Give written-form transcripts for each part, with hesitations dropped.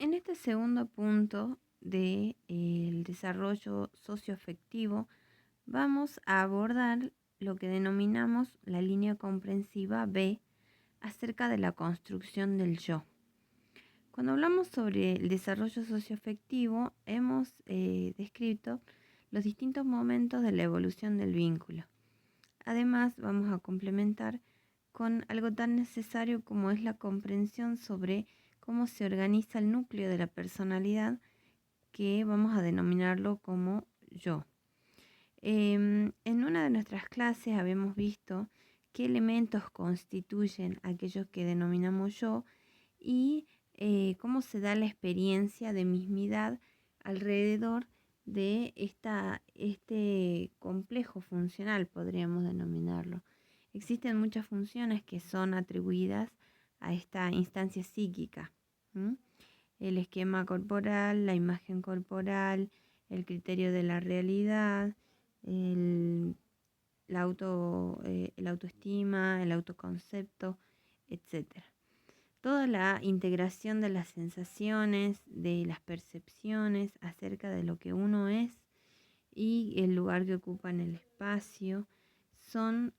En este segundo punto del desarrollo socioafectivo, vamos a abordar lo que denominamos la línea comprensiva B acerca de la construcción del yo. Cuando hablamos sobre el desarrollo socioafectivo, hemos descrito los distintos momentos de la evolución del vínculo. Además, vamos a complementar con algo tan necesario como es la comprensión sobre cómo se organiza el núcleo de la personalidad, que vamos a denominarlo como yo. En una de nuestras clases habíamos visto qué elementos constituyen aquellos que denominamos yo y cómo se da la experiencia de mismidad alrededor de este complejo funcional, podríamos denominarlo. Existen muchas funciones que son atribuidas a esta instancia psíquica. El esquema corporal, la imagen corporal, el criterio de la realidad, la autoestima, el autoconcepto, etc. Toda la integración de las sensaciones, de las percepciones acerca de lo que uno es y el lugar que ocupa en el espacio son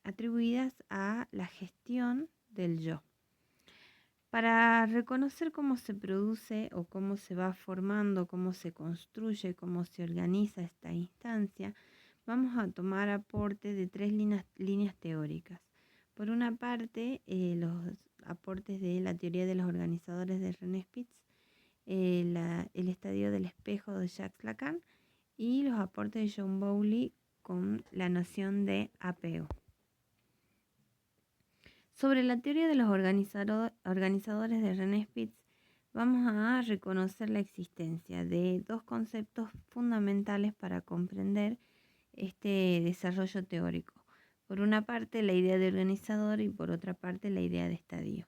atribuidas a la gestión del yo. Para reconocer cómo se produce o cómo se va formando, cómo se construye, cómo se organiza esta instancia, vamos a tomar aporte de tres líneas teóricas. Por una parte, los aportes de la teoría de los organizadores de René Spitz, el estadio del espejo de Jacques Lacan y los aportes de John Bowlby con la noción de apego. Sobre la teoría de los organizadores de René Spitz, vamos a reconocer la existencia de dos conceptos fundamentales para comprender este desarrollo teórico. Por una parte, la idea de organizador y por otra parte, la idea de estadio.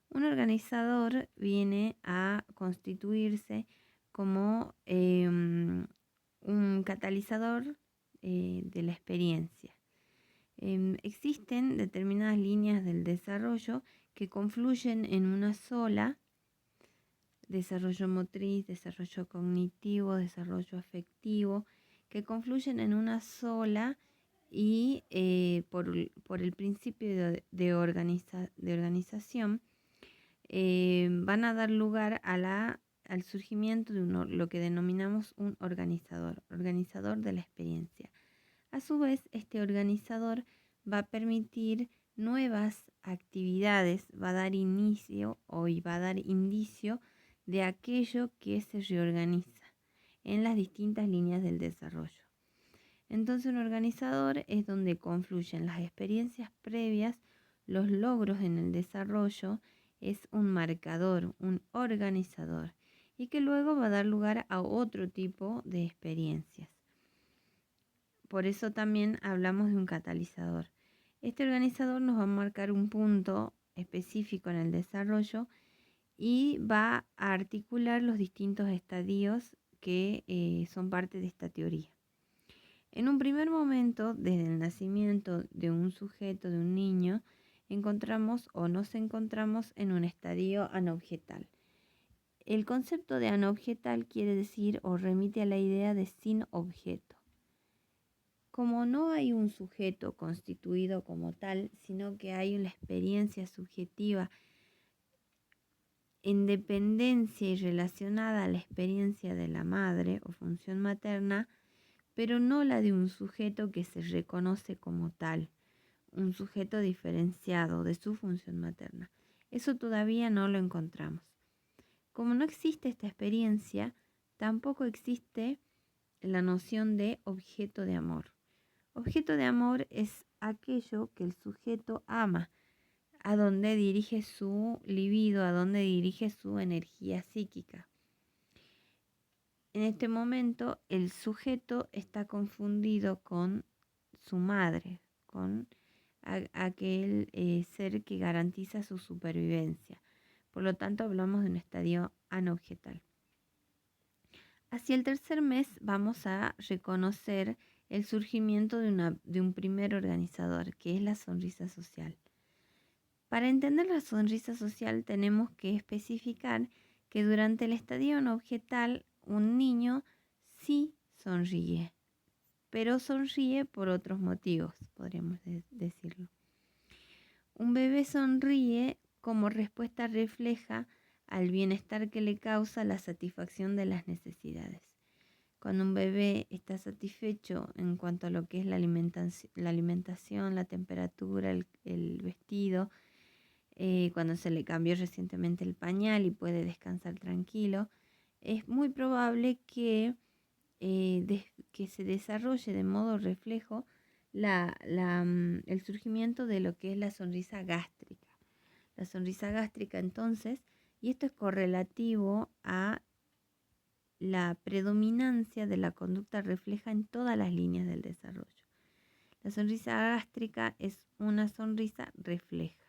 Un organizador viene a constituirse como un catalizador de la experiencia. Existen determinadas líneas del desarrollo que confluyen en una sola: desarrollo motriz, desarrollo cognitivo, desarrollo afectivo, que confluyen en una sola y por el principio de organización van a dar lugar al surgimiento de lo que denominamos un organizador de la experiencia. A su vez, este organizador va a permitir nuevas actividades, va a dar inicio y va a dar indicio de aquello que se reorganiza en las distintas líneas del desarrollo. Entonces, un organizador es donde confluyen las experiencias previas, los logros en el desarrollo, es un marcador, un organizador, y que luego va a dar lugar a otro tipo de experiencias. Por eso también hablamos de un catalizador. Este organizador nos va a marcar un punto específico en el desarrollo y va a articular los distintos estadios que son parte de esta teoría. En un primer momento, desde el nacimiento de un sujeto, de un niño, nos encontramos en un estadio anobjetal. El concepto de anobjetal quiere decir o remite a la idea de sin objeto. Como no hay un sujeto constituido como tal, sino que hay una experiencia subjetiva en dependencia y relacionada a la experiencia de la madre o función materna, pero no la de un sujeto que se reconoce como tal, un sujeto diferenciado de su función materna. Eso todavía no lo encontramos. Como no existe esta experiencia, tampoco existe la noción de objeto de amor. Objeto de amor es aquello que el sujeto ama, a donde dirige su libido, a donde dirige su energía psíquica. En este momento, el sujeto está confundido con su madre, con aquel ser que garantiza su supervivencia. Por lo tanto, hablamos de un estadio anobjetal. Hacia el tercer mes vamos a reconocer el surgimiento de un primer organizador, que es la sonrisa social. Para entender la sonrisa social tenemos que especificar que durante el estadio no objetal un niño sí sonríe, pero sonríe por otros motivos, podríamos decirlo. Un bebé sonríe como respuesta refleja al bienestar que le causa la satisfacción de las necesidades. Cuando un bebé está satisfecho en cuanto a lo que es la alimentación, la temperatura, el vestido, cuando se le cambió recientemente el pañal y puede descansar tranquilo, es muy probable que se desarrolle de modo reflejo el surgimiento de lo que es la sonrisa gástrica. La sonrisa gástrica entonces, y esto es correlativo a la predominancia de la conducta refleja en todas las líneas del desarrollo. La sonrisa gástrica es una sonrisa refleja.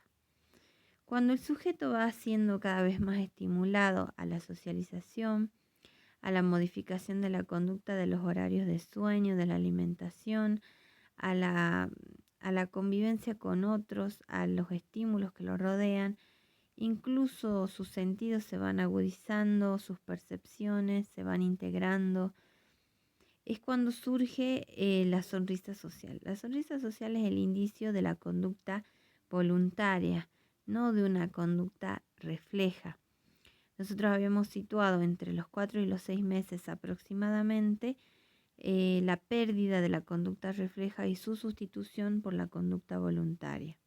Cuando el sujeto va siendo cada vez más estimulado a la socialización, a la modificación de la conducta de los horarios de sueño, de la alimentación, a la convivencia con otros, a los estímulos que lo rodean, incluso sus sentidos se van agudizando, sus percepciones se van integrando. Es cuando surge la sonrisa social. La sonrisa social es el indicio de la conducta voluntaria, no de una conducta refleja. Nosotros habíamos situado entre los 4 y los 6 meses aproximadamente la pérdida de la conducta refleja y su sustitución por la conducta voluntaria.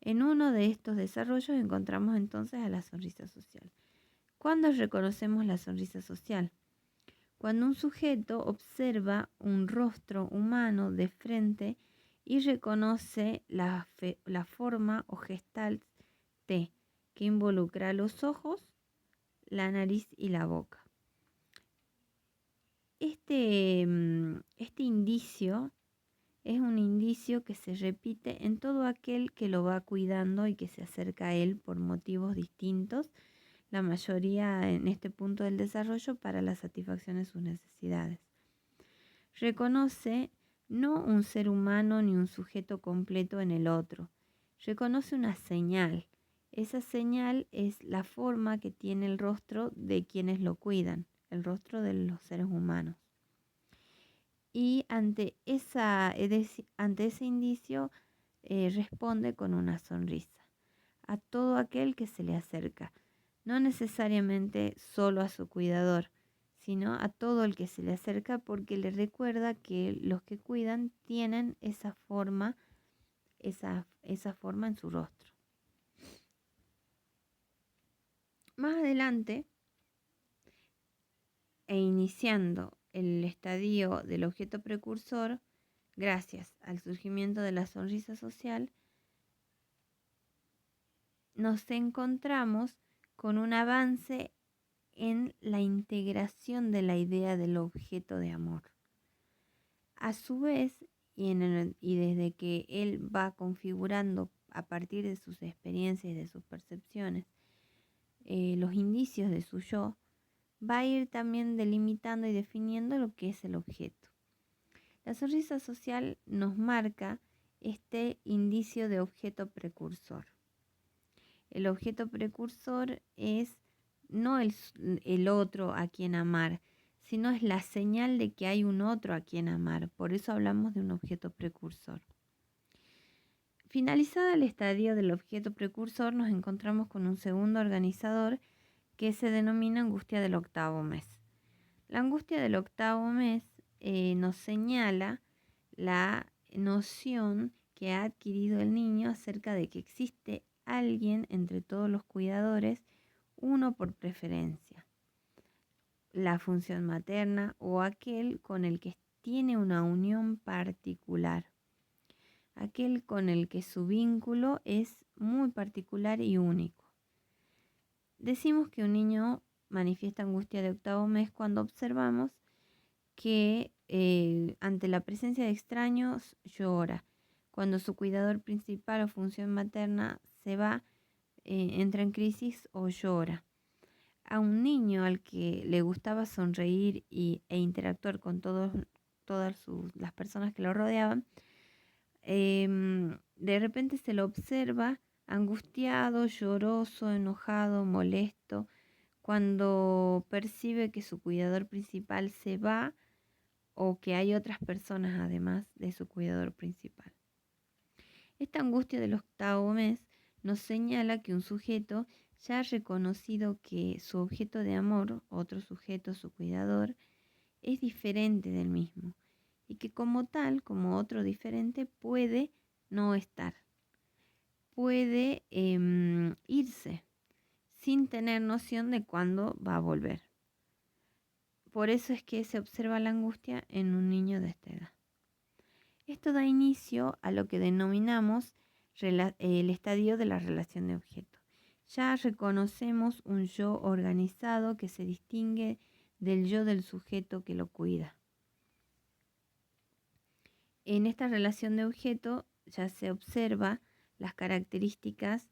En uno de estos desarrollos encontramos entonces a la sonrisa social. ¿Cuándo reconocemos la sonrisa social? Cuando un sujeto observa un rostro humano de frente y reconoce la forma o gestalt T, que involucra los ojos, la nariz y la boca. Este indicio es un indicio que se repite en todo aquel que lo va cuidando y que se acerca a él por motivos distintos, la mayoría en este punto del desarrollo para la satisfacción de sus necesidades. Reconoce no un ser humano ni un sujeto completo en el otro, reconoce una señal. Esa señal es la forma que tiene el rostro de quienes lo cuidan, el rostro de los seres humanos. Y ante ese indicio responde con una sonrisa a todo aquel que se le acerca, no necesariamente solo a su cuidador, sino a todo el que se le acerca, porque le recuerda que los que cuidan tienen esa forma en su rostro. Más adelante, e iniciando el estadio del objeto precursor, gracias al surgimiento de la sonrisa social, nos encontramos con un avance en la integración de la idea del objeto de amor. A su vez, y desde que él va configurando a partir de sus experiencias y de sus percepciones los indicios de su yo, va a ir también delimitando y definiendo lo que es el objeto. La sonrisa social nos marca este indicio de objeto precursor. El objeto precursor es no el otro a quien amar, sino es la señal de que hay un otro a quien amar. Por eso hablamos de un objeto precursor. Finalizada el estadio del objeto precursor, nos encontramos con un segundo organizador que se denomina angustia del octavo mes. La angustia del octavo mes nos señala la noción que ha adquirido el niño acerca de que existe alguien entre todos los cuidadores, uno por preferencia, la función materna o aquel con el que tiene una unión particular, aquel con el que su vínculo es muy particular y único. Decimos que un niño manifiesta angustia de octavo mes cuando observamos que ante la presencia de extraños llora. Cuando su cuidador principal o función materna se va, entra en crisis o llora. A un niño al que le gustaba sonreír e interactuar con todas las personas que lo rodeaban, de repente se lo observa angustiado, lloroso, enojado, molesto, cuando percibe que su cuidador principal se va o que hay otras personas además de su cuidador principal. Esta angustia del octavo mes nos señala que un sujeto ya ha reconocido que su objeto de amor, otro sujeto, su cuidador, es diferente del mismo y que como tal, como otro diferente, puede no estar, puede irse sin tener noción de cuándo va a volver. Por eso es que se observa la angustia en un niño de esta edad. Esto da inicio a lo que denominamos el estadio de la relación de objeto. Ya reconocemos un yo organizado que se distingue del yo del sujeto que lo cuida. En esta relación de objeto ya se observa las características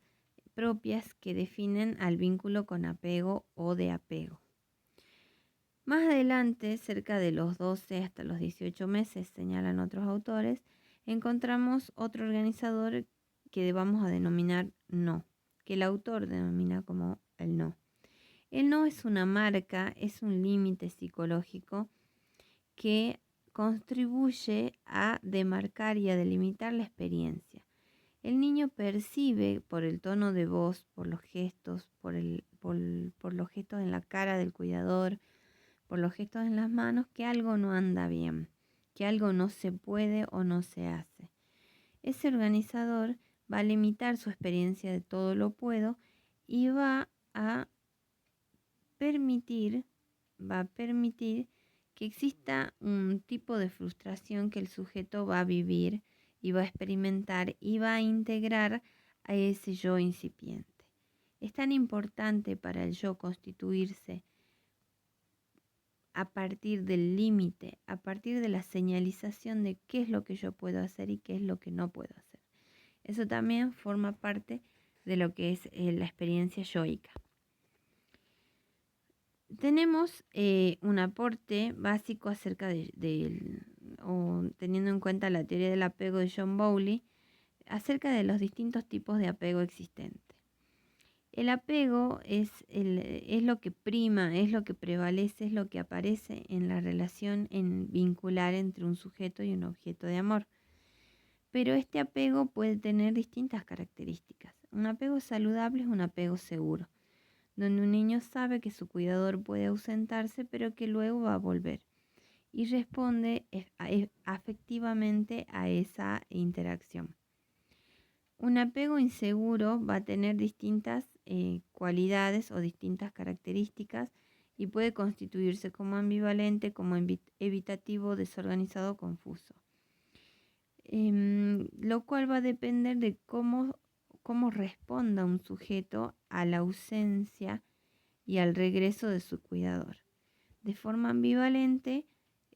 propias que definen al vínculo con apego o de apego. Más adelante, cerca de los 12 hasta los 18 meses, señalan otros autores, encontramos otro organizador que vamos a denominar no, que el autor denomina como el no. El no es una marca, es un límite psicológico que contribuye a demarcar y a delimitar la experiencia. El niño percibe por el tono de voz, por los gestos, por los gestos en la cara del cuidador, por los gestos en las manos, que algo no anda bien, que algo no se puede o no se hace. Ese organizador va a limitar su experiencia de todo lo puedo y va a permitir que exista un tipo de frustración que el sujeto va a vivir y va a experimentar y va a integrar a ese yo incipiente. Es tan importante para el yo constituirse a partir del límite, a partir de la señalización de qué es lo que yo puedo hacer y qué es lo que no puedo hacer. Eso también forma parte de lo que es la experiencia yoica. Tenemos un aporte básico acerca o teniendo en cuenta la teoría del apego de John Bowlby, acerca de los distintos tipos de apego existentes. El apego es lo que prima, es lo que prevalece, es lo que aparece en la relación vincular entre un sujeto y un objeto de amor. Pero este apego puede tener distintas características. Un apego saludable es un apego seguro, donde un niño sabe que su cuidador puede ausentarse, pero que luego va a volver y responde afectivamente a esa interacción. Un apego inseguro va a tener distintas cualidades o distintas características y puede constituirse como ambivalente, como evitativo, desorganizado, confuso. Lo cual va a depender de cómo responda un sujeto a la ausencia y al regreso de su cuidador. De forma ambivalente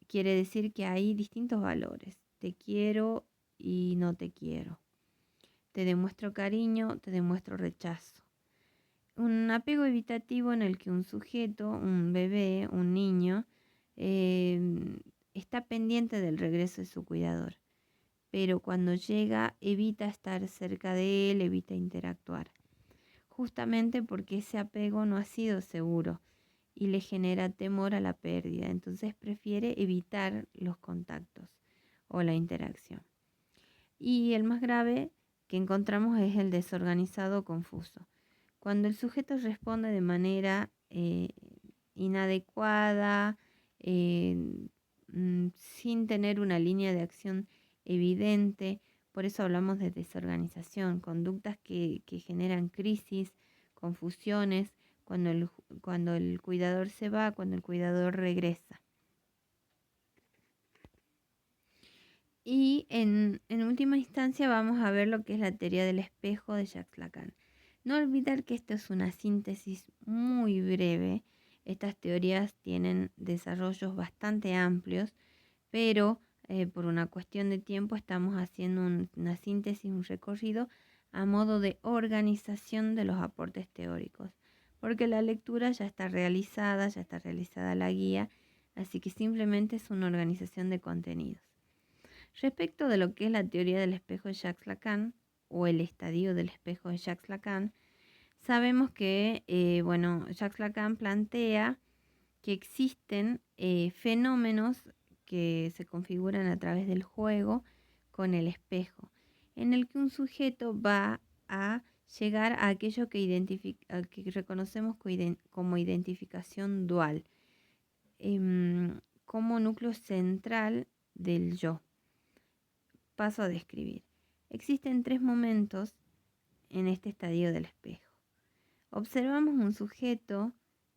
quiere decir que hay distintos valores. Te quiero y no te quiero. Te demuestro cariño, te demuestro rechazo. Un apego evitativo en el que un sujeto, un bebé, un niño, está pendiente del regreso de su cuidador, pero cuando llega evita estar cerca de él, evita interactuar, justamente porque ese apego no ha sido seguro y le genera temor a la pérdida, entonces prefiere evitar los contactos o la interacción. Y el más grave que encontramos es el desorganizado o confuso. Cuando el sujeto responde de manera inadecuada, sin tener una línea de acción evidente, por eso hablamos de desorganización, conductas que generan crisis, confusiones, cuando el cuidador se va, cuando el cuidador regresa. Y en última instancia vamos a ver lo que es la teoría del espejo de Jacques Lacan. No olvidar que esto es una síntesis muy breve. Estas teorías tienen desarrollos bastante amplios, pero por una cuestión de tiempo estamos haciendo una síntesis, un recorrido a modo de organización de los aportes teóricos, porque la lectura ya está realizada la guía, así que simplemente es una organización de contenidos. Respecto de lo que es la teoría del espejo de Jacques Lacan o el estadio del espejo de Jacques Lacan, sabemos que, Jacques Lacan plantea que existen fenómenos que se configuran a través del juego con el espejo, en el que un sujeto va a llegar a aquello que reconocemos como identificación dual, como núcleo central del yo. Paso a describir. Existen 3 momentos en este estadio del espejo. Observamos un sujeto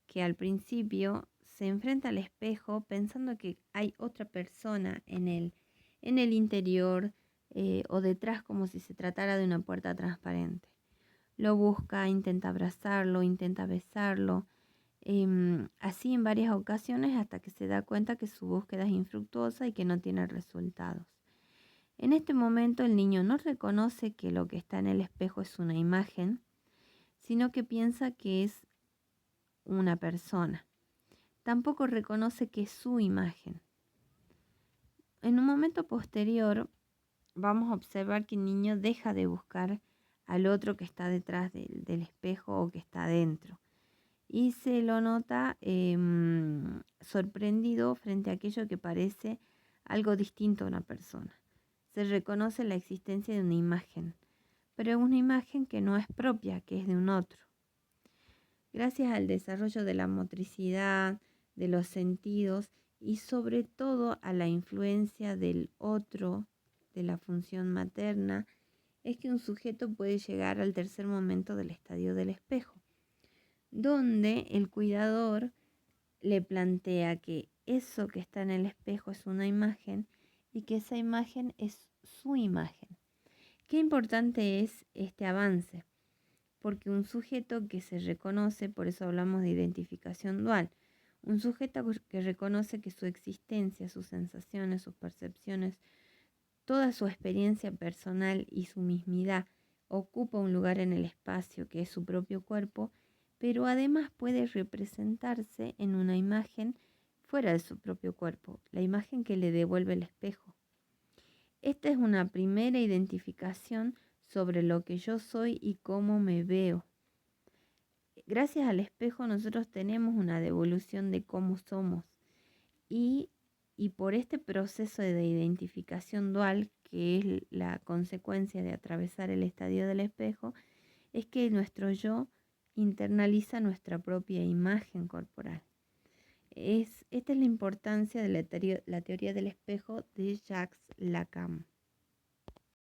que al principio se enfrenta al espejo pensando que hay otra persona en el interior o detrás, como si se tratara de una puerta transparente. Lo busca, intenta abrazarlo, intenta besarlo, así en varias ocasiones hasta que se da cuenta que su búsqueda es infructuosa y que no tiene resultados. En este momento el niño no reconoce que lo que está en el espejo es una imagen, sino que piensa que es una persona. Tampoco reconoce que es su imagen. En un momento posterior vamos a observar que el niño deja de buscar al otro que está detrás del espejo o que está adentro. Y se lo nota sorprendido frente a aquello que parece algo distinto a una persona. Se reconoce la existencia de una imagen, pero es una imagen que no es propia, que es de un otro. Gracias al desarrollo de la motricidad, de los sentidos y sobre todo a la influencia del otro, de la función materna, es que un sujeto puede llegar al tercer momento del estadio del espejo, donde el cuidador le plantea que eso que está en el espejo es una imagen y que esa imagen es su imagen. Qué importante es este avance, porque un sujeto que se reconoce, por eso hablamos de identificación dual, un sujeto que reconoce que su existencia, sus sensaciones, sus percepciones, toda su experiencia personal y su mismidad ocupa un lugar en el espacio que es su propio cuerpo, pero además puede representarse en una imagen fuera de su propio cuerpo, la imagen que le devuelve el espejo. Esta es una primera identificación sobre lo que yo soy y cómo me veo. Gracias al espejo nosotros tenemos una devolución de cómo somos y por este proceso de identificación dual, que es la consecuencia de atravesar el estadio del espejo, es que nuestro yo internaliza nuestra propia imagen corporal. Esta es la importancia de la teoría del espejo de Jacques Lacan.